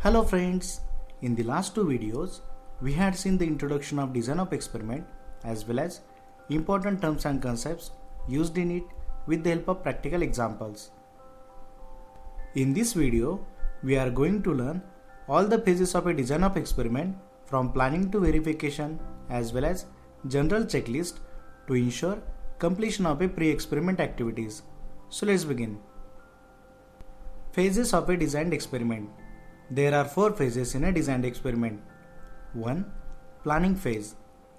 Hello friends, in the last two videos, we had seen the introduction of design of experiment as well as important terms and concepts used in it with the help of practical examples. In this video, we are going to learn all the phases of a design of experiment from planning to verification as well as general checklist to ensure completion of a pre-experiment activities. So let's begin. Phases of a designed experiment. There are 4 phases in a designed experiment. 1. Planning phase.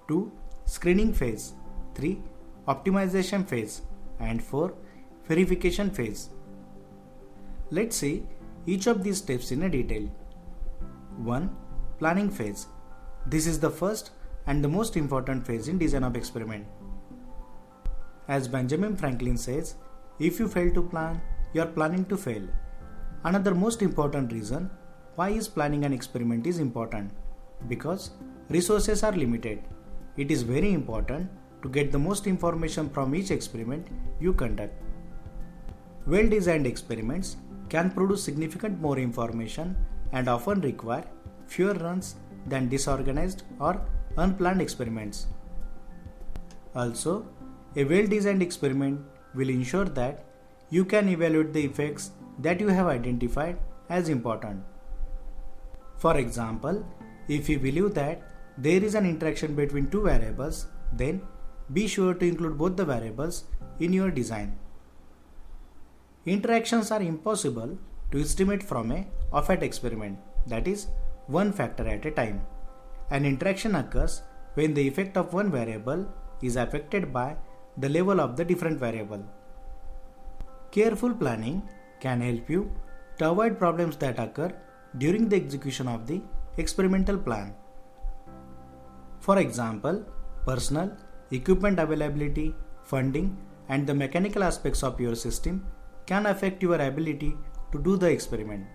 2. Screening phase. 3. Optimization phase. And 4. Verification phase. Let's see each of these steps in a detail. 1. Planning phase. This is the first and the most important phase in design of experiment. As Benjamin Franklin says, if you fail to plan, you are planning to fail. Another most important reason why is planning an experiment is important, because resources are limited. It is very important to get the most information from each experiment you conduct. Well-designed experiments can produce significant more information and often require fewer runs than disorganized or unplanned experiments. Also, a well-designed experiment will ensure that you can evaluate the effects that you have identified as important. For example, if you believe that there is an interaction between two variables, then be sure to include both the variables in your design. Interactions are impossible to estimate from a Offutt experiment, that is, one factor at a time. An interaction occurs when the effect of one variable is affected by the level of the different variable. Careful planning can help you to avoid problems that occur during the execution of the experimental plan. For example, personnel, equipment availability, funding, and the mechanical aspects of your system can affect your ability to do the experiment.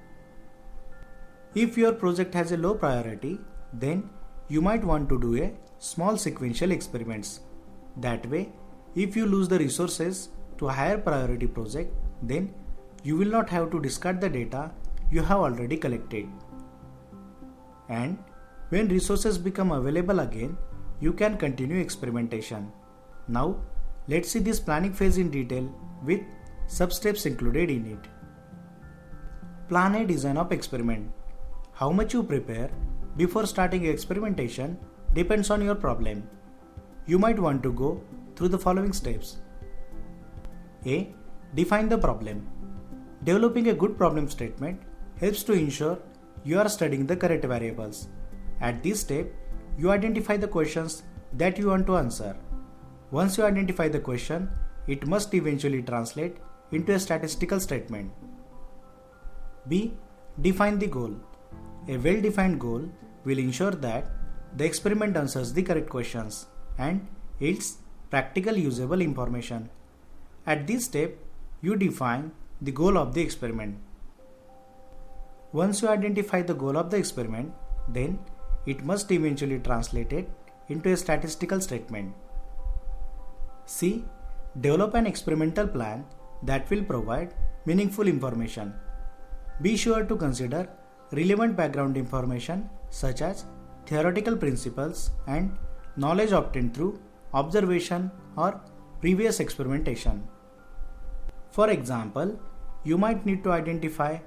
If your project has a low priority, then you might want to do a small sequential experiments. That way, if you lose the resources to a higher priority project, then you will not have to discard the data you have already collected. And when resources become available again, you can continue experimentation. Now, let's see this planning phase in detail with sub-steps included in it. Plan a design of experiment. How much you prepare before starting experimentation depends on your problem. You might want to go through the following steps. A. Define the problem. Developing a good problem statement helps to ensure you are studying the correct variables. At this step, you identify the questions that you want to answer. Once you identify the question, it must eventually translate into a statistical statement. B. Define the goal. A well-defined goal will ensure that the experiment answers the correct questions and yields practical usable information. At this step, you define the goal of the experiment. Once you identify the goal of the experiment, then it must eventually translate it into a statistical statement. C. Develop an experimental plan that will provide meaningful information. Be sure to consider relevant background information such as theoretical principles and knowledge obtained through observation or previous experimentation. For example, you might need to identify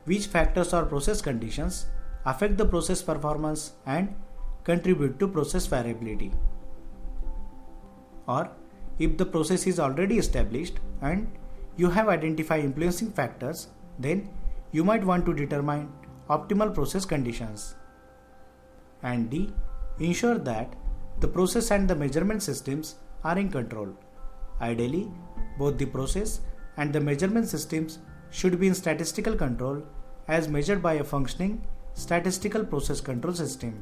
which factors or process conditions affect the process performance and contribute to process variability. Or, if the process is already established and you have identified influencing factors, then you might want to determine optimal process conditions. And D. Ensure that the process and the measurement systems are in control. Ideally, both the process and the measurement systems should be in statistical control as measured by a functioning statistical process control system.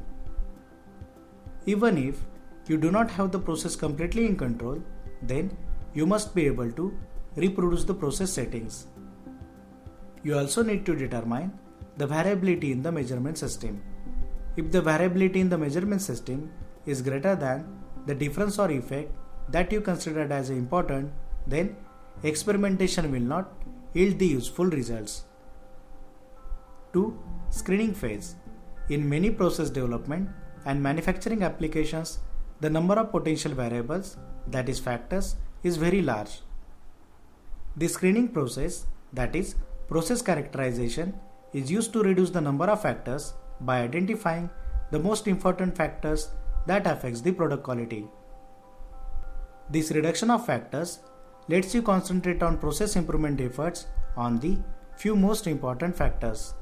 Even if you do not have the process completely in control, then you must be able to reproduce the process settings. You also need to determine the variability in the measurement system. If the variability in the measurement system is greater than the difference or effect that you considered as important, then experimentation will not yield the useful results. To Screening phase. In many process development and manufacturing applications, the number of potential variables, that is factors, is very large. The screening process, that is process characterization, is used to reduce the number of factors by identifying the most important factors that affects the product quality. This reduction of factors lets you concentrate on process improvement efforts on the few most important factors.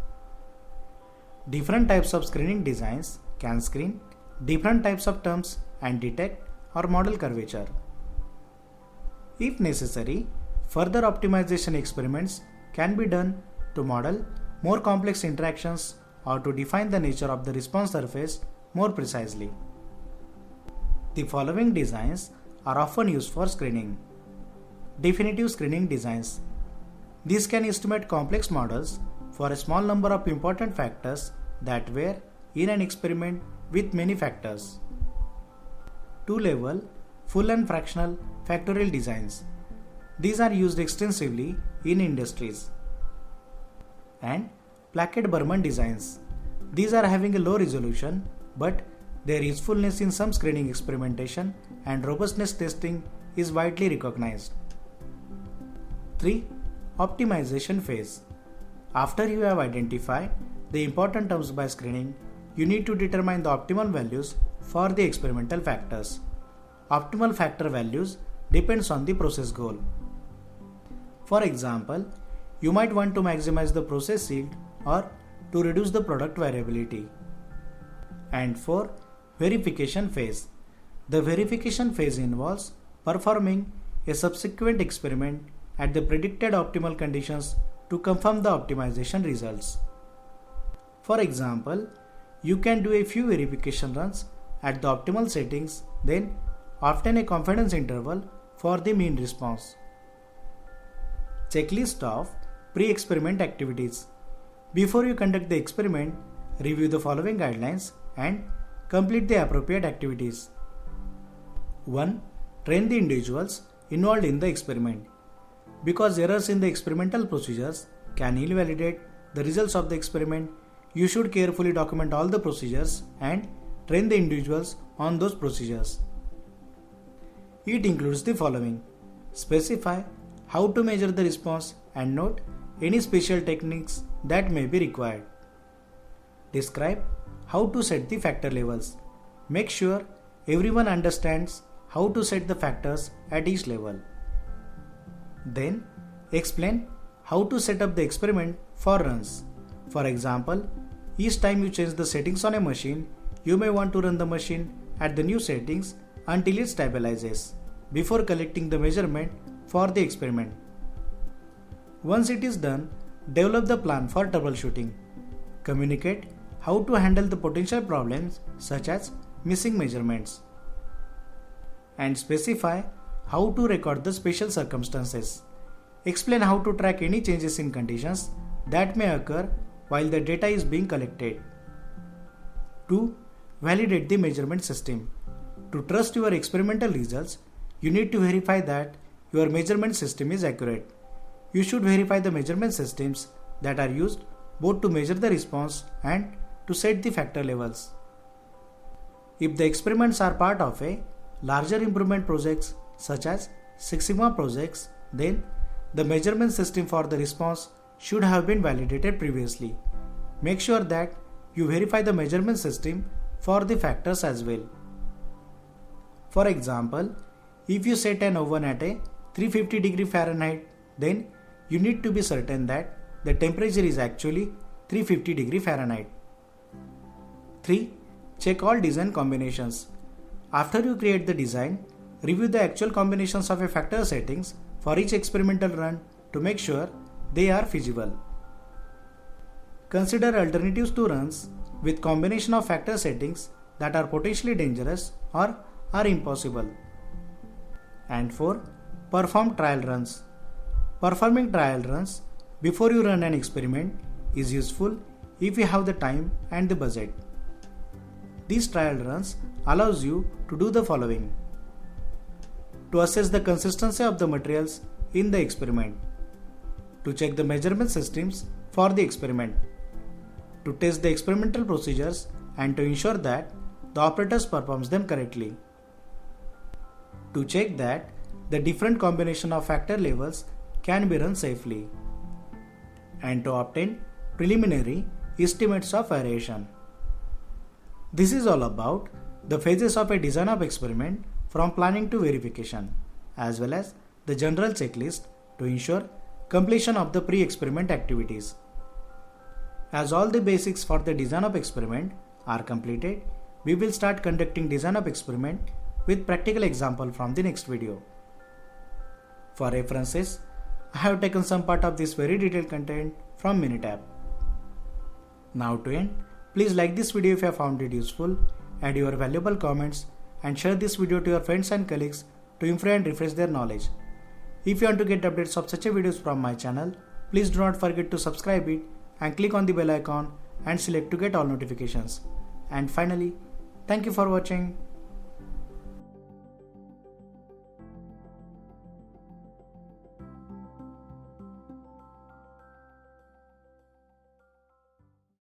Different types of screening designs can screen different types of terms and detect or model curvature. If necessary, further optimization experiments can be done to model more complex interactions or to define the nature of the response surface more precisely. The following designs are often used for screening. Definitive screening designs. These can estimate complex models for a small number of important factors that were in an experiment with many factors. Two-level, full and fractional factorial designs. These are used extensively in industries. And Plackett-Burman designs. These are having a low resolution, but their usefulness in some screening experimentation and robustness testing is widely recognized. 3. Optimization phase. After you have identified the important terms by screening, you need to determine the optimal values for the experimental factors. Optimal factor values depends on the process goal. For example, you might want to maximize the process yield or to reduce the product variability. And 4. Verification phase. The verification phase involves performing a subsequent experiment at the predicted optimal conditions to confirm the optimization results. For example, you can do a few verification runs at the optimal settings, then obtain a confidence interval for the mean response. Checklist of pre-experiment activities. Before you conduct the experiment, review the following guidelines and complete the appropriate activities. 1. Train the individuals involved in the experiment. Because errors in the experimental procedures can invalidate the results of the experiment, you should carefully document all the procedures and train the individuals on those procedures. It includes the following. Specify how to measure the response and note any special techniques that may be required. Describe how to set the factor levels. Make sure everyone understands how to set the factors at each level. Then, explain how to set up the experiment for runs. For example, each time you change the settings on a machine, you may want to run the machine at the new settings until it stabilizes before collecting the measurement for the experiment. Once it is done, develop the plan for troubleshooting. Communicate how to handle the potential problems such as missing measurements. And specify how to record the special circumstances. Explain how to track any changes in conditions that may occur while the data is being collected. 2. Validate the measurement system. To trust your experimental results, you need to verify that your measurement system is accurate. You should verify the measurement systems that are used both to measure the response and to set the factor levels. If the experiments are part of a larger improvement projects such as Six Sigma projects, then the measurement system for the response should have been validated previously. Make sure that you verify the measurement system for the factors as well. For example, if you set an oven at a 350 degree Fahrenheit, then you need to be certain that the temperature is actually 350 degree Fahrenheit. 3. Check all design combinations. After you create the design, review the actual combinations of a factor settings for each experimental run to make sure they are feasible. Consider alternatives to runs with combination of factor settings that are potentially dangerous or are impossible. And 4. Perform trial runs. Performing trial runs before you run an experiment is useful if you have the time and the budget. These trial runs allows you to do the following. To assess the consistency of the materials in the experiment. To check the measurement systems for the experiment. to test the experimental procedures and to ensure that the operators performs them correctly. To check that the different combination of factor levels can be run safely, and to obtain preliminary estimates of variation. This is all about the phases of a design of experiment from planning to verification, as well as the general checklist to ensure completion of the pre-experiment activities. As all the basics for the design of experiment are completed, we will start conducting design of experiment with practical example from the next video. For references, I have taken some part of this very detailed content from Minitab. Now to end, please like this video if you have found it useful, add your valuable comments and share this video to your friends and colleagues to improve and refresh their knowledge. If you want to get updates of such videos from my channel, please do not forget to subscribe it and click on the bell icon and select to get all notifications. And finally, thank you for watching.